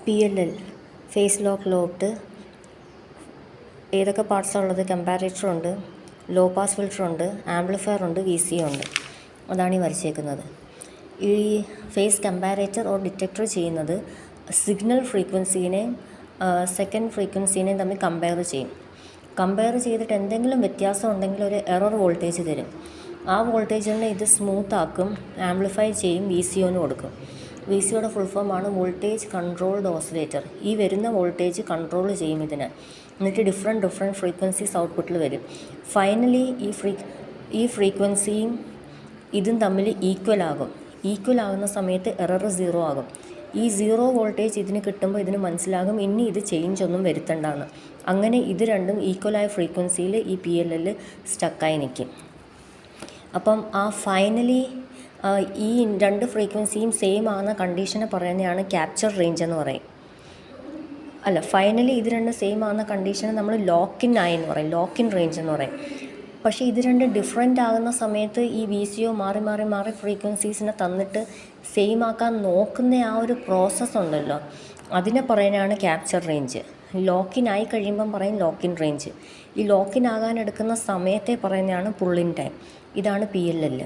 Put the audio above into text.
PLL face lock ഏതൊക്കെ പാർട്സാണ് ഉള്ളത്? Comparator ഉണ്ട്, ലോ പാസ് ഫിൽറ്റർ ഉണ്ട്, ആംപ്ലിഫയർ ഉണ്ട്, VCO ഉണ്ട്. അതാണ് ഈ വരച്ചേക്കുന്നത്. ഈ ഫേസ് കമ്പാരേറ്റർ ഓർ ഡിറ്റക്ടർ ചെയ്യുന്നത് സിഗ്നൽ ഫ്രീക്വൻസീനെയും സെക്കൻഡ് ഫ്രീക്വൻസീനെയും തമ്മിൽ കമ്പയർ ചെയ്യും. കമ്പയർ ചെയ്തിട്ട് എന്തെങ്കിലും വ്യത്യാസം ഉണ്ടെങ്കിൽ ഒരു എറർ വോൾട്ടേജ് തരും. ആ വോൾട്ടേജിനെ ഇത് സ്മൂത്ത് ആക്കും, ആംപ്ലിഫൈ ചെയ്യും, VCOന് കൊടുക്കും. VCOയുടെ ഫുൾ ഫോമാണ് വോൾട്ടേജ് കൺട്രോൾഡ് ഓസിലേറ്റർ. ഈ വരുന്ന വോൾട്ടേജ് കൺട്രോൾ ചെയ്യും ഇതിന്. എന്നിട്ട് ഡിഫറെൻറ്റ് ഫ്രീക്വൻസീസ് ഔട്ട്പുട്ടിൽ വരും. ഫൈനലി ഈ ഫ്രീക്വൻസിയും ഇതും തമ്മിൽ ഈക്വൽ ആകുന്ന സമയത്ത് എറർ 0 ആകും. ഈ 0 വോൾട്ടേജ് ഇതിന് കിട്ടുമ്പോൾ ഇതിന് മനസ്സിലാകും ഇനി ഇത് ചേഞ്ച് ഒന്നും വരുത്തണ്ടാണ്. അങ്ങനെ ഇത് രണ്ടും ഈക്വലായ ഫ്രീക്വൻസിയിൽ ഈ PLL സ്റ്റക്കായി നിൽക്കും. അപ്പം ഫൈനലി ഈ രണ്ട് ഫ്രീക്വൻസിയും സെയിം ആകുന്ന കണ്ടീഷനെ പറയുന്നതാണ് ക്യാപ്ചർ റേഞ്ച് എന്ന് പറയും. ഫൈനലി ഇത് രണ്ട് സെയിം ആകുന്ന കണ്ടീഷനെ നമ്മൾ ലോക്കിൻ എന്ന് പറയും, ലോക്കിൻ റേഞ്ച് എന്ന് പറയും. പക്ഷേ ഇത് രണ്ട് ഡിഫറെൻ്റ് ആകുന്ന സമയത്ത് ഈ VCO മാറി ഫ്രീക്വൻസീസിനെ തന്നിട്ട് സെയിം ആക്കാൻ നോക്കുന്ന ആ ഒരു പ്രോസസ്സ് ഉണ്ടല്ലോ, അതിനെ പറയുന്നതാണ് ക്യാപ്ചർ റേഞ്ച്. ലോക്കിനായി കഴിയുമ്പം പറയും ലോക്കിൻ റേഞ്ച്. ഈ ലോക്കിൻ ആകാൻ എടുക്കുന്ന സമയത്തെ പറയുന്നതാണ് പുള്ളിൻ ടൈം. ഇതാണ് PLL.